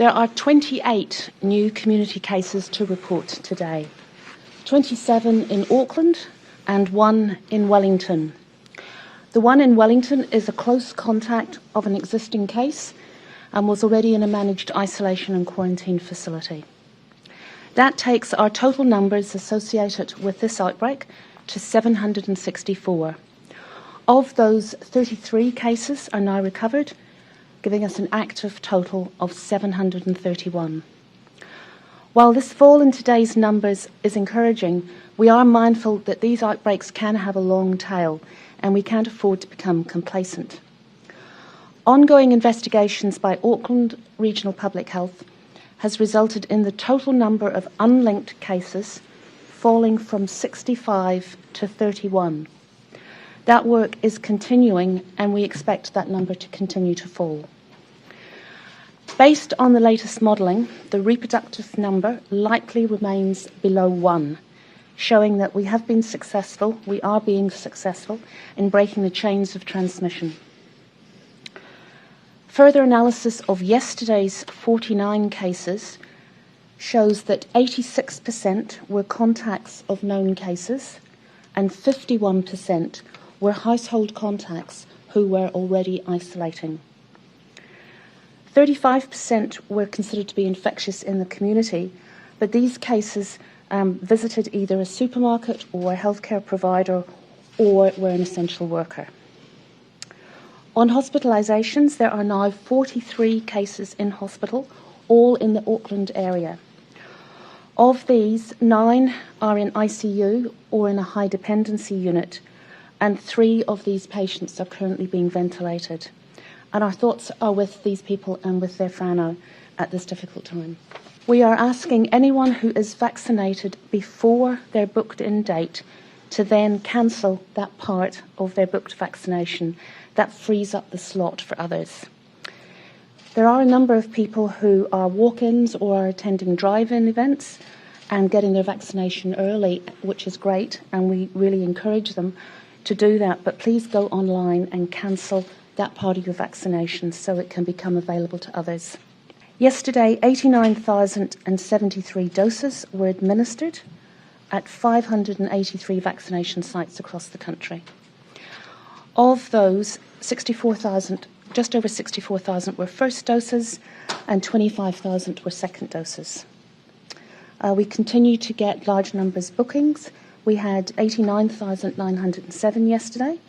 There are 28 new community cases to report today, 27 in Auckland and 1 in Wellington. The one in Wellington is a close contact of an existing case and was already in a managed isolation and quarantine facility. That takes our total numbers associated with this outbreak to 764. Of those, 33 cases are now recovered, giving us an active total of 731. While this fall in today's numbers is encouraging, we are mindful that these outbreaks can have a long tail, and we can't afford to become complacent. Ongoing investigations by Auckland Regional Public Health has resulted in the total number of unlinked cases falling from 65 to 31. That work is continuing, and we expect that number to continue to fall. Based on the latest modelling, the reproductive number likely remains below 1, showing that we are being successful in breaking the chains of transmission. Further analysis of yesterday's 49 cases shows that 86% were contacts of known cases and 51% were household contacts who were already isolating. 35% were considered to be infectious in the community, but these cases visited either a supermarket or a healthcare provider or were an essential worker. On hospitalizations, there are now 43 cases in hospital, all in the Auckland area. Of these, 9 are in ICU or in a high dependency unit, and 3 of these patients are currently being ventilated. And our thoughts are with these people and with their whānau at this difficult time. We are asking anyone who is vaccinated before their booked-in date to then cancel that part of their booked vaccination. That frees up the slot for others. There are a number of people who are walk-ins or are attending drive-in events and getting their vaccination early, which is great, and we really encourage them to do that. But please go online and cancel that part of your vaccination so it can become available to others. Yesterday, 89,073 doses were administered at 583 vaccination sites across the country. Of those, just over 64,000 were first doses and 25,000 were second doses. We continue to get large numbers bookings. We had 89,907 yesterday.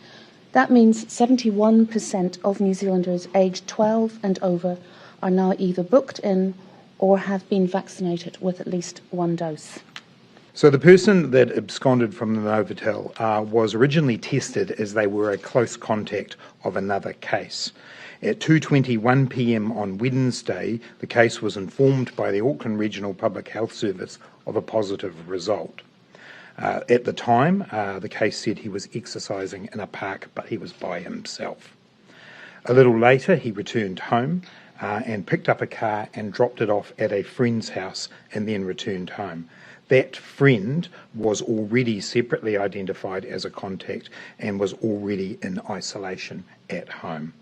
That means 71% of New Zealanders aged 12 and over are now either booked in or have been vaccinated with at least 1 dose. So the person that absconded from the Novotel was originally tested as they were a close contact of another case. At 2:21 p.m. on Wednesday, the case was informed by the Auckland Regional Public Health Service of a positive result. At the time, the case said he was exercising in a park, but he was by himself. A little later, he returned home and picked up a car and dropped it off at a friend's house and then returned home. That friend was already separately identified as a contact and was already in isolation at home.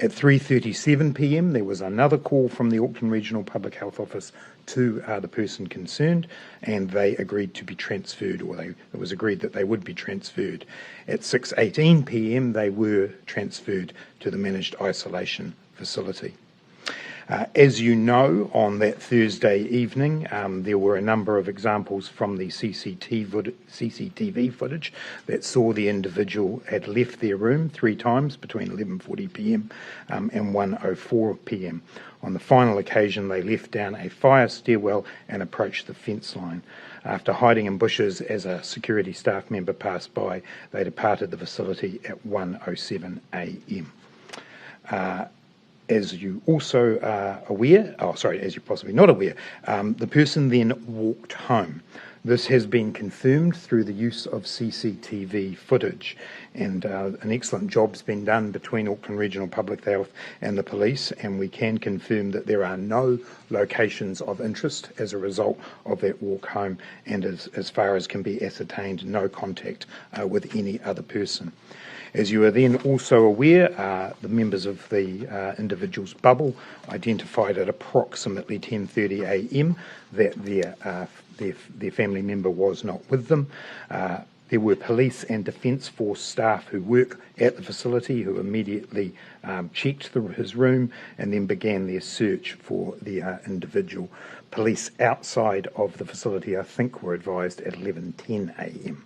At 3:37 p.m, there was another call from the Auckland Regional Public Health Office to the person concerned, and they agreed to be transferred, or it was agreed that they would be transferred. At 6:18 p.m, they were transferred to the managed isolation facility. As you know, on that Thursday evening, there were a number of examples from the CCTV footage that saw the individual had left their room 3 times between 11:40 p.m. And 1:04 p.m. On the final occasion, they left down a fire stairwell and approached the fence line. After hiding in bushes as a security staff member passed by, they departed the facility at 1:07 a.m. As you also are aware, as you're possibly not aware, the person then walked home. This has been confirmed through the use of CCTV footage, and an excellent job's been done between Auckland Regional Public Health and the police, and we can confirm that there are no locations of interest as a result of that walk home, and as far as can be ascertained, no contact with any other person. As you are then also aware, the members of the individual's bubble identified at approximately 10:30 a.m. that their family member was not with them. There were police and Defence Force staff who work at the facility who immediately checked his room and then began their search for the individual. Police outside of the facility, I think, were advised at 11:10 a.m.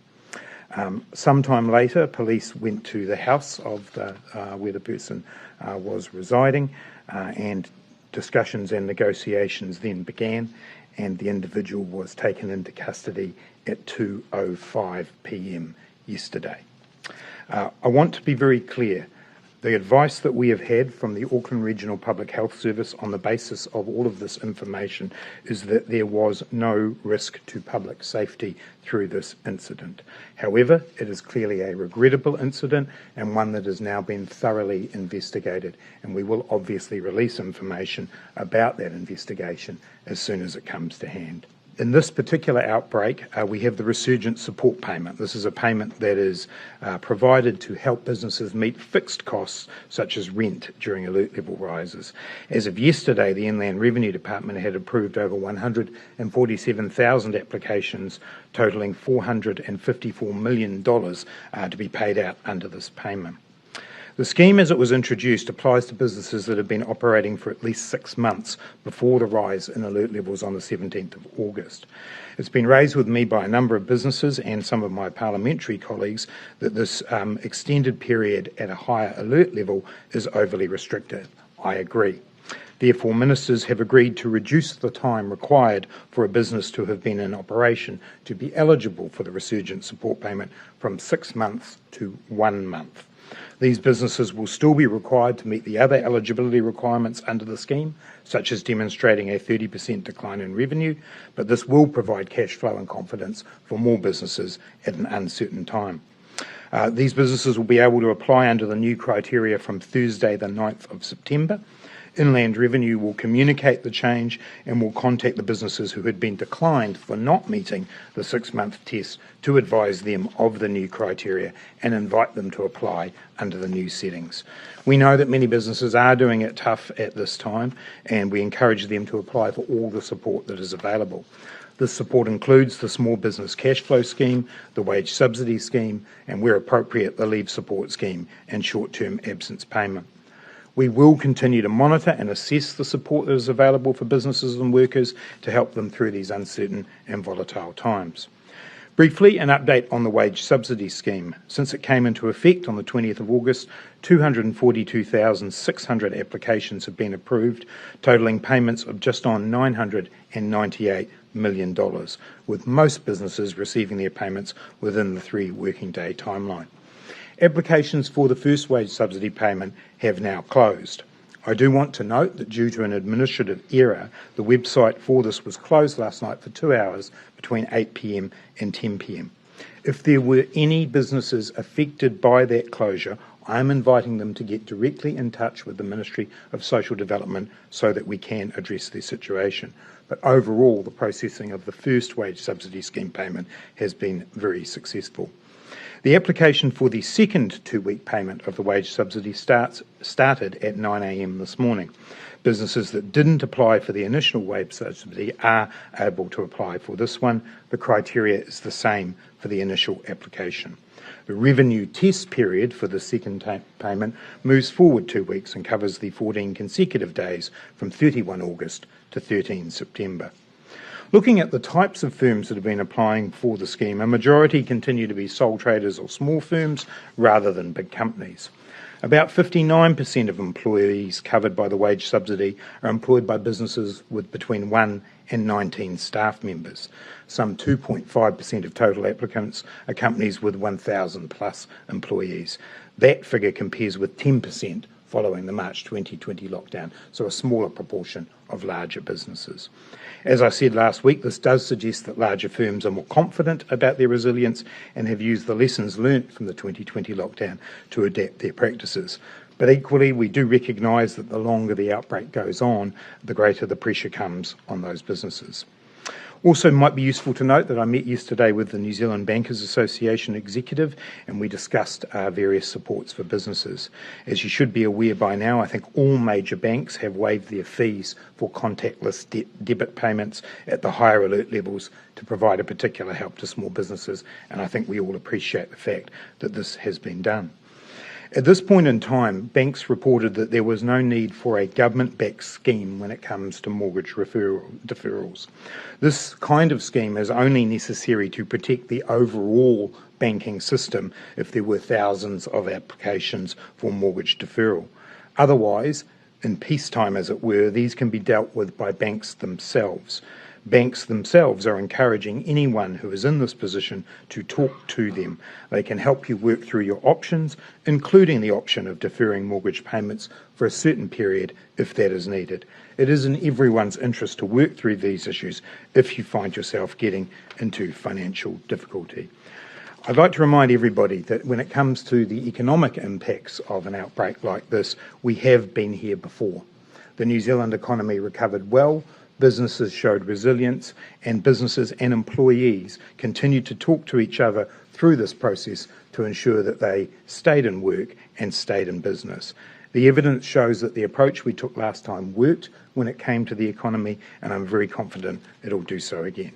Sometime later, police went to the house of where the person was residing, and discussions and negotiations then began, and the individual was taken into custody at 2:05 p.m. yesterday. I want to be very clear. The advice that we have had from the Auckland Regional Public Health Service on the basis of all of this information is that there was no risk to public safety through this incident. However, it is clearly a regrettable incident and one that has now been thoroughly investigated, and we will obviously release information about that investigation as soon as it comes to hand. In this particular outbreak, we have the Resurgence support payment. This is a payment that is provided to help businesses meet fixed costs such as rent during alert level rises. As of yesterday, the Inland Revenue Department had approved over 147,000 applications totalling $454 million to be paid out under this payment. The scheme as it was introduced applies to businesses that have been operating for at least 6 months before the rise in alert levels on the 17th of August. It's been raised with me by a number of businesses and some of my parliamentary colleagues that this extended period at a higher alert level is overly restricted. I agree. Therefore, ministers have agreed to reduce the time required for a business to have been in operation to be eligible for the Resurgence support payment from 6 months to 1 month. These businesses will still be required to meet the other eligibility requirements under the scheme, such as demonstrating a 30% decline in revenue, but this will provide cash flow and confidence for more businesses at an uncertain time. These businesses will be able to apply under the new criteria from Thursday, the 9th of September. Inland Revenue will communicate the change and will contact the businesses who had been declined for not meeting the 6-month test to advise them of the new criteria and invite them to apply under the new settings. We know that many businesses are doing it tough at this time, and we encourage them to apply for all the support that is available. This support includes the Small Business Cash Flow Scheme, the Wage Subsidy Scheme, and where appropriate, the Leave Support Scheme and short-term absence payment. We will continue to monitor and assess the support that is available for businesses and workers to help them through these uncertain and volatile times. Briefly, an update on the Wage Subsidy Scheme. Since it came into effect on the 20th of August, 242,600 applications have been approved, totalling payments of just on $998 million, with most businesses receiving their payments within the 3 working day timeline. Applications for the first wage subsidy payment have now closed. I do want to note that due to an administrative error, the website for this was closed last night for 2 hours between 8 p.m. and 10 p.m. If there were any businesses affected by that closure, I am inviting them to get directly in touch with the Ministry of Social Development so that we can address their situation. But overall, the processing of the first wage subsidy scheme payment has been very successful. The application for the second 2-week payment of the wage subsidy started at 9 a.m. this morning. Businesses that didn't apply for the initial wage subsidy are able to apply for this one. The criteria is the same for the initial application. The revenue test period for the second payment moves forward 2 weeks and covers the 14 consecutive days from 31 August to 13 September. Looking at the types of firms that have been applying for the scheme, a majority continue to be sole traders or small firms rather than big companies. About 59% of employees covered by the wage subsidy are employed by businesses with between 1 and 19 staff members. Some 2.5% of total applicants are companies with 1,000 plus employees. That figure compares with 10% following the March 2020 lockdown, so a smaller proportion of larger businesses. As I said last week, this does suggest that larger firms are more confident about their resilience and have used the lessons learnt from the 2020 lockdown to adapt their practices. But equally, we do recognise that the longer the outbreak goes on, the greater the pressure comes on those businesses. Also, it might be useful to note that I met yesterday with the New Zealand Bankers Association executive and we discussed various supports for businesses. As you should be aware by now, I think all major banks have waived their fees for contactless debit payments at the higher alert levels to provide a particular help to small businesses, and I think we all appreciate the fact that this has been done. At this point in time, banks reported that there was no need for a government-backed scheme when it comes to mortgage deferrals. This kind of scheme is only necessary to protect the overall banking system if there were thousands of applications for mortgage deferral. Otherwise, in peacetime as it were, these can be dealt with by banks themselves. Banks themselves are encouraging anyone who is in this position to talk to them. They can help you work through your options, including the option of deferring mortgage payments for a certain period if that is needed. It is in everyone's interest to work through these issues if you find yourself getting into financial difficulty. I'd like to remind everybody that when it comes to the economic impacts of an outbreak like this, we have been here before. The New Zealand economy recovered well, businesses showed resilience, and businesses and employees continued to talk to each other through this process to ensure that they stayed in work and stayed in business. The evidence shows that the approach we took last time worked when it came to the economy, and I'm very confident it'll do so again.